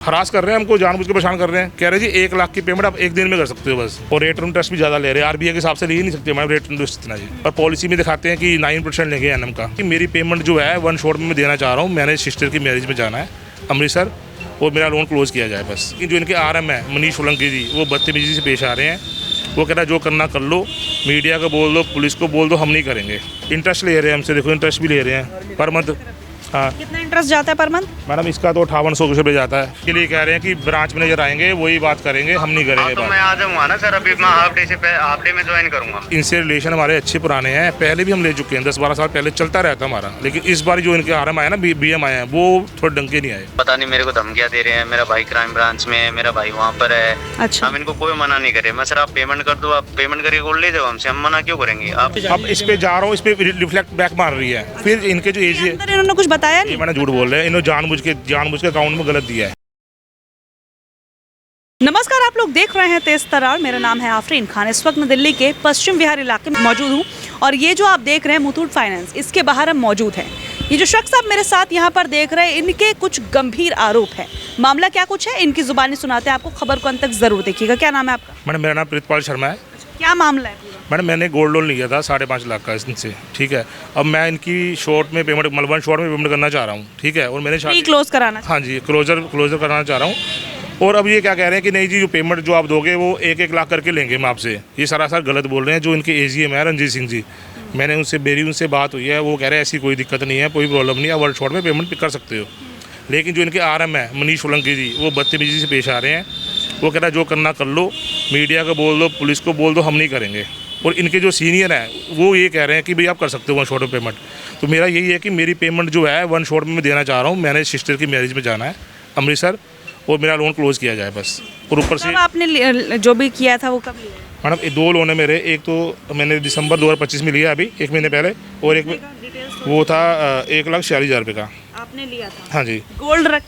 Harass कर रहे हैं हमको, जानबूझ के परेशान कर रहे हैं। कह रहे जी 1 लाख की पेमेंट आप एक दिन में कर सकते हो बस, और रेट इंटरेस्ट भी ज़्यादा ले रहे हैं। आरबीआई के हिसाब से ले ही नहीं सकते हमारे रेट इंटरेस्ट इतना जी, पर पॉलिसी में दिखाते हैं कि 9% लेंगे एनएम का। कि मेरी पेमेंट जो है 1 शॉट में मैं देना चाह रहा हूँ। मैंने सिस्टर की मैरिज में जाना है अमृतसर, और मेरा लोन क्लोज़ किया जाए बस। जो इनके आरएम है मनीष सोलंकी जी, वो बदतमीजी से पेश आ रहे हैं। वो कह रहा है जो करना कर लो, मीडिया को बोल दो, पुलिस को बोल दो, हम नहीं करेंगे। इंटरेस्ट ले रहे हैं हमसे, देखो इंटरेस्ट भी ले रहे हैं पर मंथ। हाँ, कितना इंटरेस्ट जाता है पर मंथ? मैडम इसका तो 5800 रुपये जाता है। इसके लिए कह रहे हैं कि ब्रांच मैनेजर आएंगे, वही बात करेंगे, हम नहीं करेंगे तो बात। मैं आ जाऊंगा ना सर, अभी मैं हाफ डे में ज्वाइन करूंगा। इनसे रिलेशन हमारे अच्छे पुराने हैं, पहले भी हम ले चुके हैं, 10-12 साल पहले चलता रहता हमारा। लेकिन इस बार जो इनके आरएम आए ना, बीएम आए हैं, वो थोड़े डंके नहीं आए। पता नहीं मेरे को धमकियां दे रहे हैं। मेरा भाई क्राइम ब्रांच में है, मेरा भाई वहाँ पर है। अच्छा। हम इनको कोई मना नहीं करे। मैं सर आप पेमेंट कर दो, आप पेमेंट करके गोल्ड ले जाओ हमसे, हम मना क्यों करेंगे? आप अब इस पे जा रहा हूँ, इस पे रिफ्लेक्ट बैक मार रही है। फिर इनके जो एज है, अंदर इन्होंने कुछ बताया नहीं? मैंने झूठ बोल रहे हैं, इन्होंने जानबूझ के अकाउंट में गलत दिया है। नमस्कार, आप लोग देख रहे हैं तेज तरार। मेरा नाम है आफरीन खान। इस वक्त मैं दिल्ली के पश्चिम विहार इलाके में मौजूद हूँ, और ये जो आप देख रहे हैं मुथूट फाइनेंस, इसके बाहर हम मौजूद हैं। ये जो शख्स आप मेरे साथ यहाँ पर देख रहे हैं, इनके कुछ गंभीर आरोप है। मामला क्या कुछ है, इनकी जुबानी सुनाते हैं आपको। खबर को अंत तक जरूर देखिएगा। क्या नाम है आपका? मैडम मेरा नाम प्रीतपाल शर्मा है। क्या मामला है पूरा? मैडम मैंने गोल्ड लोन लिया था 5.5 लाख का इनसे, ठीक है। अब मैं इनकी शॉर्ट में पेमेंट, मतलब 1 शॉर्ट में पेमेंट करना चाह रहा हूँ, ठीक है। और मैंने प्री क्लोज कराना? हाँ जी, क्लोजर कराना चाह रहा हूँ। और अब ये क्या कह रहे हैं कि नहीं जी, जो पेमेंट जो आप दोगे वो 1-1 लाख करके लेंगे हम आपसे। ये सरासर गलत बोल रहे हैं। जो इनके एजीएम है रंजीत सिंह जी, मैंने उनसे बात हुई है। वो कह रहे हैं ऐसी कोई दिक्कत नहीं है, कोई प्रॉब्लम नहीं है, आप 1 शॉट में पेमेंट कर सकते हो। लेकिन जो इनके आरएम है मनीष सोलंकी जी, वो बदतमीजी से पेश आ रहे हैं। वो कह रहा है जो करना कर लो, मीडिया को बोल दो, पुलिस को बोल दो, हम नहीं करेंगे। और इनके जो सीनियर हैं वो ये कह रहे हैं कि भाई आप कर सकते हो 1 शॉट में पेमेंट। तो मेरा यही है कि मेरी पेमेंट जो है 1 शॉट में मैं देना चाह रहा हूँ। मैंने सिस्टर की मैरिज में जाना है अमृतसर, और मेरा लोन क्लोज़ किया जाए बस। और ऊपर से आपने जो भी किया था वो कब लिया? मैडम 2 लोन है मेरे। एक तो मैंने दिसंबर 2025 में लिया, अभी 1 महीने पहले, और एक वो था 1,46,000 रुपये का आपने लिया था? हाँ जी, गोल्ड रख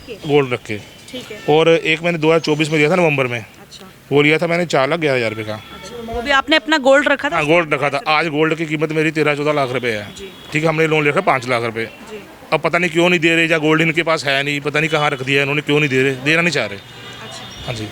के? ठीक है। और एक मैंने 2024 में लिया था नवंबर में। अच्छा। वो लिया था मैंने 4,11,000 रुपये का। वो भी आपने अपना गोल्ड रखा था? हाँ, गोल्ड रखा था। आज गोल्ड की कीमत मेरी 13-14 लाख रुपये है, ठीक है। हमने लोन लिया था 5 लाख रुपये। अब पता नहीं क्यों नहीं दे रहे, या गोल्ड इनके पास है नहीं, पता नहीं कहाँ रख दिया इन्होंने, क्यों नहीं दे रहे, देना नहीं चाह रहे। हाँ जी।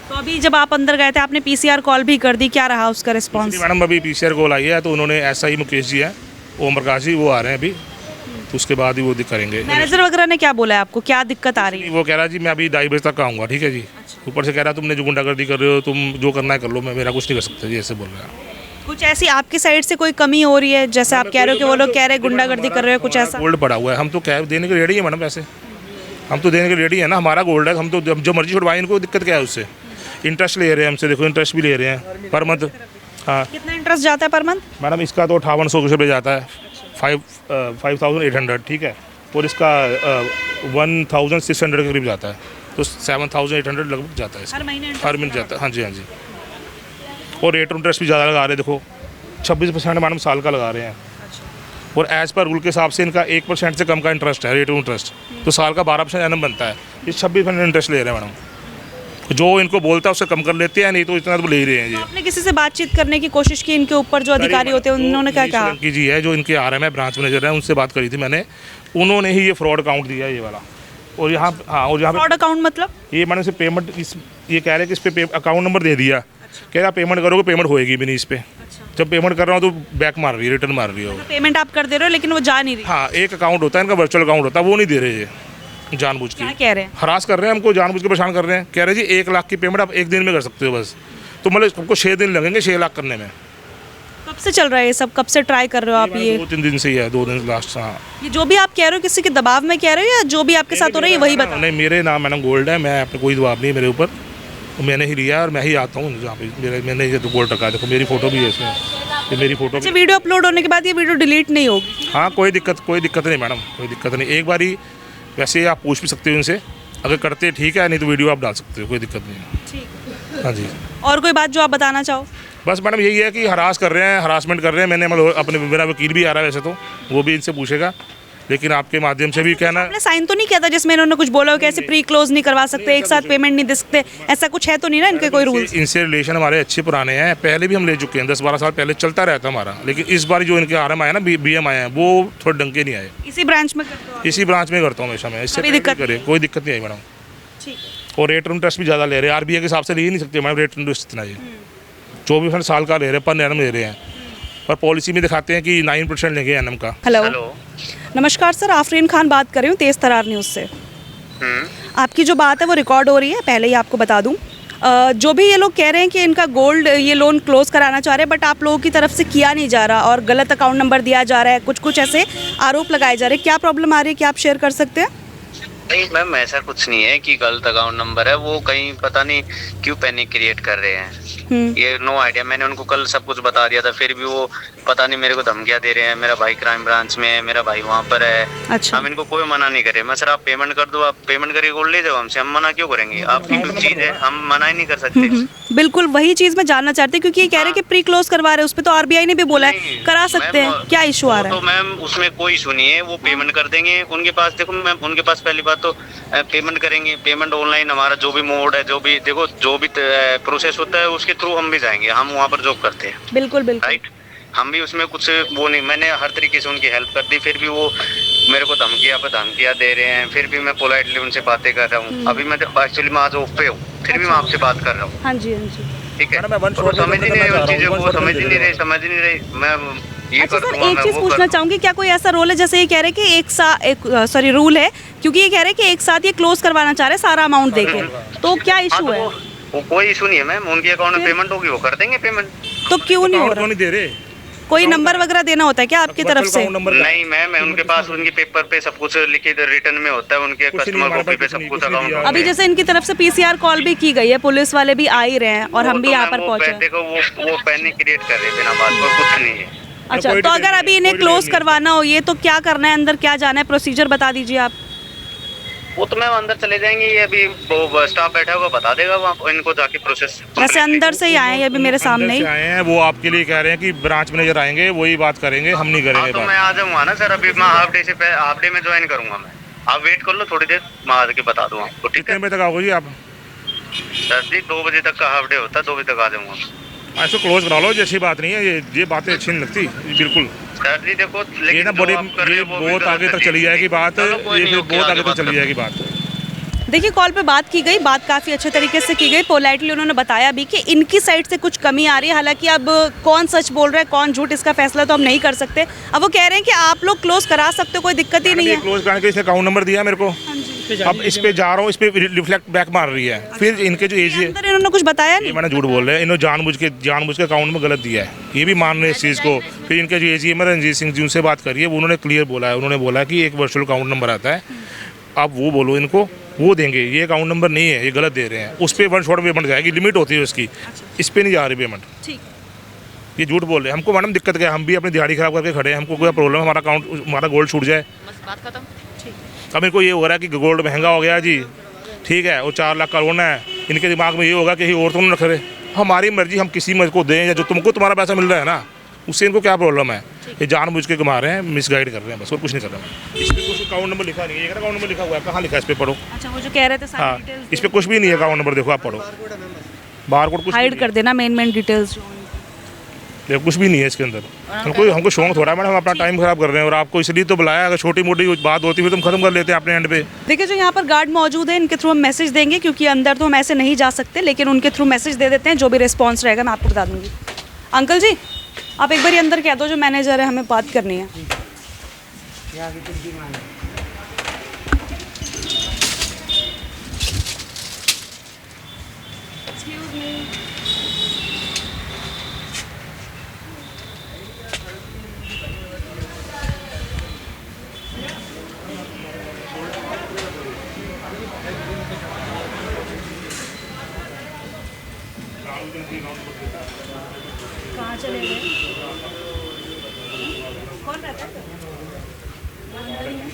तो अभी जब आप अंदर गए थे, आपने पीसीआर कॉल भी कर दी, क्या रहा उसका रिस्पांस? मैडम अभी पीसीआर कॉल आई है, तो उन्होंने एसआई मुकेश जी है, ओम प्रकाश जी, वो आ रहे हैं अभी, तो उसके बाद ही वो करेंगे। मैनेजर वगैरह ने क्या बोला है आपको, क्या दिक्कत आ रही है? वो कह रहा जी मैं अभी 2:30 बजे तक आऊँगा, ठीक है जी। ऊपर से कह रहा तुमने जो गुंडागर्दी कर रहे हो, तुम जो करना है कर लो, मैं मेरा कुछ नहीं कर सकता जी, ऐसे बोल रहा है। कुछ ऐसी आपकी साइड से कोई कमी हो रही है, जैसे आप कह रहे हो कि वो लोग कह रहे हैं गुंडागर्दी कर रहे हो, कुछ ऐसा? गोल्ड पड़ा हुआ है, हम तो क्या देने के रेडी है मैडम, वैसे हम तो देने के रेडी है ना, हमारा गोल्ड है, हम तो जो मर्जी छुड़वाएं, इनको दिक्कत क्या है उससे। इंटरेस्ट ले रहे हैं हमसे, देखो इंटरेस्ट भी ले रहे हैं पर मंथ। हाँ, कितना इंटरेस्ट जाता है पर मंथ? मैडम इसका तो 5800 रुपये जाता है, 5,800, ठीक है। और इसका 1,600 के करीब जाता है, तो 7,800 लगभग जाता है इसका। हर महीने जाता है। हाँ जी, हाँ जी। और रेट इंटरेस्ट भी ज़्यादा लगा रहे हैं, देखो 26% मैडम साल का लगा रहे हैं। और एज पर रूल के हिसाब से इनका 1% से कम का इंटरेस्ट है, रेट इंटरेस्ट, तो साल का 12% एनम बनता है। ये 26% इंटरेस्ट ले रहे हैं मैडम। जो इनको बोलता है उससे कम कर लेते हैं, नहीं तो इतना तो ले ही रहे हैं। ये आपने किसी से बातचीत करने की कोशिश की, इनके ऊपर जो अधिकारी होते हैं उन्होंने क्या कहा? सोलंकी जी है जो इनके आरएम है, ब्रांच मैनेजर है, उनसे बात करी थी मैंने। उन्होंने ही ये फ्रॉड अकाउंट दिया है, ये वाला। और यहाँ हाँ, और यहाँ फ्रॉड अकाउंट मतलब? ये मैंने से पेमेंट ये कह रहे हैं कि इस पे अकाउंट नंबर दे दिया, कह रहा पेमेंट करोगे पेमेंट होएगी भी नहीं इस पे। जब पेमेंट कर रहा हूँ तो बैक मार रही है, रिटर्न मार रही है। पेमेंट आप कर दे रहे हो लेकिन वो जा नहीं रही? हाँ, एक अकाउंट होता है इनका, वर्चुअल अकाउंट होता है, वो नहीं दे रहे ये, जानबूझ के। क्या कह रहे हैं? हरास कर रहे हैं हमको, जानबूझ के परेशान कर रहे हैं। कह रहे जी 1 लाख की पेमेंट आप एक दिन में कर सकते हो बस, तो मतलब हमको 6 दिन लगेंगे 6 लाख करने में। कब से चल रहा है ये सब, कब से ट्राई कर रहे हो आप ये? 2-3 दिन से ही है, 2 दिन लास्ट। हाँ, ये जो भी आप कह रहे हो किसी के दबाव में कह रहे हो, या जो भी आपके साथ हो रहा है वही बता? नहीं, मेरे नाम मैडम गोल्ड है, मैं अपने कोई दबाव नहीं है मेरे ऊपर, मैंने ही लिया और मैं ही आता हूँ जहाँ पे मैंने ये तो गोल्ड रखा है। देखो मेरी फोटो भी है इसमें, ये मेरी फोटो। अच्छा, वीडियो अपलोड होने के बाद ये वीडियो डिलीट नहीं होगी? हाँ, कोई दिक्कत नहीं मैडम, कोई दिक्कत नहीं। एक बार ही वैसे आप पूछ भी सकते हो इनसे, अगर करते ठीक है, नहीं तो वीडियो आप डाल सकते हो, कोई दिक्कत नहीं है। ठीक। हाँ जी। और कोई बात जो आप बताना चाहो? बस मैडम यही है कि हरास कर रहे हैं, हरासमेंट कर रहे हैं। मैंने मतलब अपने, मेरा वकील भी आ रहा है वैसे तो, वो भी इनसे पूछेगा, लेकिन आपके माध्यम से भी कहना। आपने साइन तो नहीं किया था जिसमें इन्होंने कुछ बोला हो कि ऐसे प्री क्लोज नहीं करवा सकते, एक साथ पेमेंट नहीं दे सकते, ऐसा कुछ है तो नहीं ना इनके कोई रूल्स? इनसे रिलेशन हमारे अच्छे पुराने हैं, पहले भी हम ले चुके हैं, 10-12 साल पहले चलता रहता हमारा। लेकिन इस बार जो इनके आरएम आए ना, बीएम आए हैं, वो थोड़े डंके नहीं आए। इसी ब्रांच में करते हो? इसी ब्रांच में करता हूँ हमेशा मैं, इससे कोई दिक्कत नहीं आई मैडम। ठीक और रेट इंटरेस्ट भी ज़्यादा ले रहे हैं, आरबीआई के हिसाब से ले ही नहीं सकते मैडम रेट इंटरेस्ट इतना। ये 24 साल का ले रहे हैं, पर एनम ले रहे हैं, पर पॉलिसी में दिखाते हैं कि 9% लेंगे एनम का। Hello hello. नमस्कार सर, आफरीन खान बात कर रही हूँ तेज़ तरार न्यूज़ से। आपकी जो बात है वो रिकॉर्ड हो रही है, पहले ही आपको बता दूं। जो भी ये लोग कह रहे हैं कि इनका गोल्ड ये लोन क्लोज कराना चाह रहे हैं, बट आप लोगों की तरफ से किया नहीं जा रहा और गलत अकाउंट नंबर दिया जा रहा है, कुछ ऐसे आरोप लगाए जा रहे हैं। क्या प्रॉब्लम आ रही है, क्या आप शेयर कर सकते हैं? नहीं मैम, ऐसा कुछ नहीं है कि गलत अकाउंट नंबर है, वो कहीं पता नहीं क्यों पैनिक क्रिएट कर रहे हैं। ये नो आइडिया। मैंने उनको कल सब कुछ बता दिया था, फिर भी वो पता नहीं मेरे को धमकियां दे रहे हैं। मेरा भाई क्राइम ब्रांच में है, मेरा भाई वहाँ पर है। अच्छा। हम इनको कोई मना नहीं करे। मैं सर आप पेमेंट कर दो, आप पेमेंट करके गोल्ड ले जाओ हमसे, हम मना क्यों करेंगे? आपकी कुछ चीज है, हम मना ही नहीं कर सकते। बिल्कुल वही चीज़ मैं जानना चाहती हूँ, क्योंकि ये कह रहे हैं कि प्री क्लोज करवा रहे हैं, उस पर तो आरबीआई ने भी बोला है नहीं, करा सकते हैं। क्या इशू आ रहा है? तो मैम उसमें कोई इशू नहीं है, वो पेमेंट कर देंगे। उनके पास देखो मैम, उनके पास पहली बात तो पेमेंट करेंगे। पेमेंट ऑनलाइन हमारा जो भी मोड है, जो भी देखो जो भी प्रोसेस होता है उसके थ्रू हम भी जाएंगे। हम वहाँ पर जॉब करते हैं। बिल्कुल बिल्कुल। राइट। हम भी उसमें कुछ वो नहीं, मैंने हर तरीके से उनकी हेल्प कर दी, फिर भी वो मेरे को धमकियाँ दे रहे हैं। फिर भी मैं पोलाइटली उनसे बातें कर रहा हूँ। अभी मैं एक्चुअली मैं आज ऑफ पे हूँ, फिर भी मैं आपसे बात कर रहा हूँ। हाँ जी, हाँ जी। ठीक है। मैडम, मैं one shot वो में समझ ही बंद नहीं करना रही चाह चीजों रहा हूँ, को, one shot समझ में ही दे नहीं रही। मैं ये अच्छा कर सर, दूंगा, एक मैं चीज़ वो पूछना कर चाहूँगी, क्या कोई ऐसा रोल है, जैसे ये कह रहे हैं कि सॉरी रूल है, क्योंकि ये कह रहे हैं कि एक साथ ये क्लोज करवाना चाह रहे हैं सारा अमाउंट देके, तो क्या इशू है? वो कोई इशू नहीं है मैम। उनके अकाउंट में पेमेंट होगी, वो कर देंगे पेमेंट। तो क्यों नहीं हो अकाउंट रहा? क्यों नहीं दे रहे? कोई नंबर वगैरह देना होता है क्या आपकी तरफ से? अकाउंट नंबर नहीं मैम, उनके पास उनके पेपर पे सब कुछ लिखित रिटर्न में होता है, उनके कुछ नहीं, कस्टमर हमारे कॉपी पे पास सब कुछ कुछ नहीं अकाउंट दिया। अभी जैसे इनकी तरफ से पीसीआर कॉल भी की गई है, पुलिस वाले भी आ ही रहे हैं और हम भी यहाँ पर पहुंचे। देखो वो पैनिक क्रिएट कर रहे हैं बिना बात को, कुछ नहीं है। अच्छा, कोई तो डिटेल अगर नहीं अभी है, इन्हें कोई क्लोज डिटेल नहीं है। करवाना हो ये, तो क्या करना है, अंदर क्या जाना है, प्रोसीजर बता दीजिए आप। वो तो मैम अंदर चले जाएंगे, ये अभी वो स्टाफ बैठा होगा बता देगा वहाँ इनको जाके प्रोसेस। वैसे अंदर से ही आए हैं, ये अभी मेरे सामने ही। अंदर से आए हैं, वो आपके लिए कह रहे हैं कि ब्रांच मैनेजर आएंगे, वही बात करेंगे, हम नहीं करेंगे तो बात। मैं आ जाऊंगा ना सर, अभी मैं हाफ डे में ज्वाइन करूंगा मैं। आप वेट कर लो थोड़ी देर, मैं आके बता दूंगा आपको। ठीक कितने है बजे तक आओगे जी आप? सर जी 2 बजे तक का हाफ डे होता है, 2 बजे तक आ जाऊंगा। ऐसे क्लोज करा लो, ये अच्छी बात नहीं है, ये बातें अच्छी नहीं लगती बिल्कुल। सर जी देखो, ये लेकिन ना जो बड़े, आप कर रहे ये हो वो भी बहुत गलत आगे है। तक चली जाएगी बात, चलो कोई ये नहीं, फिर ओके, बहुत आगे बात तक चली करेंगे। जाएगी बात। देखिए, कॉल पे बात की गई, बात काफ़ी अच्छे तरीके से की गई, पोलाइटली उन्होंने बताया भी कि इनकी साइड से कुछ कमी आ रही है। हालांकि अब कौन सच बोल रहा है कौन झूठ, इसका फैसला तो हम नहीं कर सकते। अब वो कह रहे हैं कि आप लोग क्लोज करा सकते हो, कोई दिक्कत ही नहीं है। क्लोज कराने के इसने अकाउंट नंबर दिया मेरे को, अब इस पे जा रहा हूँ, इस पे रिफ्लेक्ट बैक मार रही है। फिर इनके जो एज है, अंदर इन्होंने कुछ बताया ये नहीं। मैंने झूठ बोल रहे हैं, इन्होंने जानबूझ के अकाउंट में गलत दिया है, ये भी मान रहे हैं इस चीज़ को। फिर इनके जो एजीएम है रंजीत सिंह जी, उनसे बात करिए, वो उन्होंने क्लियर बोला है, उन्होंने बोला कि एक वर्चुअल अकाउंट नंबर आता है, आप वो बोलो इनको, वो देंगे। ये अकाउंट नंबर नहीं है, ये गलत दे रहे हैं, उस पर वन शॉट पेमेंट जाएगी, लिमिट होती है उसकी, इस पर नहीं जा रही पेमेंट। ठीक, ये झूठ बोल रहे हैं। हमको मैडम दिक्कत क्या है, हम भी अपनी दिहाड़ी खराब करके खड़े हैं, हमको कोई प्रॉब्लम, हमारा अकाउंट, हमारा गोल्ड छूट जाए। बात खत्म। अब इनको ये हो रहा है कि गोल्ड महंगा हो गया जी, ठीक है, वो 4 लाख का लोन है, इनके दिमाग में ये होगा कि और तुम रख रहे, हमारी मर्जी, हम किसी मर्जी को दें, या जो तुमको तुम्हारा पैसा मिल रहा है ना, उससे इनको क्या प्रॉब्लम है? ये जानबूझ के घुमा रहे हैं, मिसगाइड कर रहे हैं, बस और कुछ नहीं कर रहे हैं। इस पर कुछ अकाउंट नंबर लिखा नहीं है, अकाउंट नंबर लिखा हुआ है, कहाँ लिखा है इस पर पढ़ो। अच्छा, वो जो कह रहे थे सारी हाँ, डिटेल्स इस पर कुछ भी नहीं है, अकाउंट नंबर देखो, आप पढ़ो, बार कोड कुछ हाइड नहीं कर देना, मेन डिटेल्स जो है। देखो कुछ भी नहीं है इसके अंदर। हमको शौक थोड़ा है मैडम, हम अपना टाइम खराब कर रहे हैं, और आपको इसलिए तो बुलाया, अगर छोटी मोटी बात होती फिर तुम खत्म कर लेते हैं अपने एंड पे। देखिए, जो यहाँ पर गार्ड मौजूद है, इनके थ्रू हम मैसेज देंगे, क्योंकि अंदर तो हम ऐसे नहीं जा सकते, लेकिन उनके थ्रू मैसेज दे देते हैं, जो भी रिस्पॉन्स रहेगा मैं आपको बता दूंगी। अंकल जी, आप एक बार अंदर कह दो, जो मैनेजर है, हमें बात करनी है। कहाँ चले गए? कौन रहता है? अंदर ही है।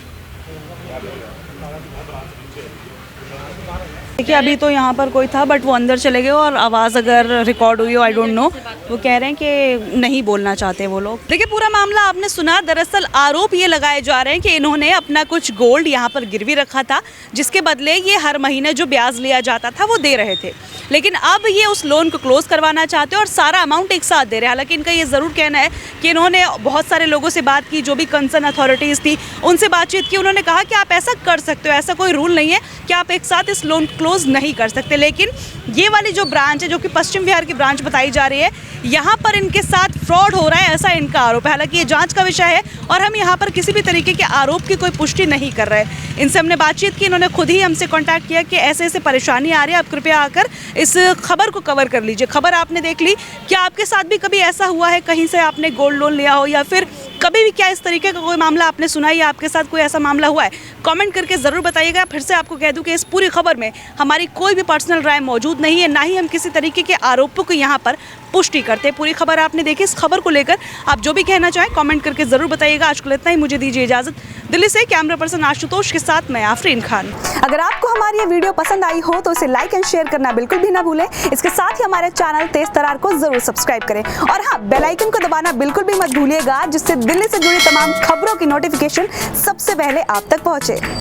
देखिए अभी तो यहाँ पर कोई था बट वो अंदर चले गए और आवाज़ अगर रिकॉर्ड हुई हो आई डोंट नो, वो कह रहे हैं कि नहीं बोलना चाहते वो लोग। देखिए पूरा मामला आपने सुना। दरअसल आरोप ये लगाए जा रहे हैं कि इन्होंने अपना कुछ गोल्ड यहाँ पर गिरवी रखा था, जिसके बदले ये हर महीने जो ब्याज लिया जाता था वो दे रहे थे, लेकिन अब ये उस लोन को क्लोज करवाना चाहते हैं और सारा अमाउंट एक साथ दे रहे हैं। हालांकि इनका ये ज़रूर कहना है कि इन्होंने बहुत सारे लोगों से बात की, जो भी कंसर्न अथॉरिटीज़ थी उनसे बातचीत की। उन्होंने कहा कि आप ऐसा कर सकते हो, ऐसा कोई रूल नहीं है कि आप एक साथ इस लोन क्लोज नहीं कर सकते। लेकिन ये वाली जो ब्रांच है, जो कि पश्चिम बिहार की ब्रांच बताई जा रही है, यहाँ पर इनके साथ फ्रॉड हो रहा है, ऐसा इनका आरोप है। हालांकि ये जांच का विषय है और हम यहाँ पर किसी भी तरीके के आरोप की कोई पुष्टि नहीं कर रहे। इनसे हमने बातचीत की, इन्होंने खुद ही हमसे कांटेक्ट किया कि ऐसे ऐसे परेशानी आ रही है, आप कृपया आकर इस खबर को कवर कर लीजिए। खबर आपने देख ली, क्या आपके साथ भी कभी ऐसा हुआ है, कहीं से आपने गोल्ड लोन लिया हो या फिर कभी भी क्या इस तरीके का कोई मामला आपने सुना है या आपके साथ कोई ऐसा मामला हुआ है, कमेंट करके ज़रूर बताइएगा। फिर से आपको कह दूं कि इस पूरी खबर में हमारी कोई भी पर्सनल राय मौजूद नहीं है, ना ही हम किसी तरीके के आरोपों को यहाँ पर पुष्टि करते हैं। पूरी खबर आपने देखी, इस खबर को लेकर आप जो भी कहना चाहें कमेंट करके ज़रूर बताइएगा। आज को इतना ही, मुझे दीजिए इजाज़त। दिल्ली से कैमरा पर्सन आशुतोष के साथ मैं आफरीन खान। अगर आपको हमारी ये वीडियो पसंद आई हो तो इसे लाइक एंड शेयर करना बिल्कुल भी ना भूलें। इसके साथ ही हमारे चैनल तेज तरार को जरूर सब्सक्राइब करें और हाँ, बेल आइकन को दबाना बिल्कुल भी मत भूलिएगा, जिससे दिल्ली से जुड़ी तमाम खबरों की नोटिफिकेशन सबसे पहले आप तक पहुंचे।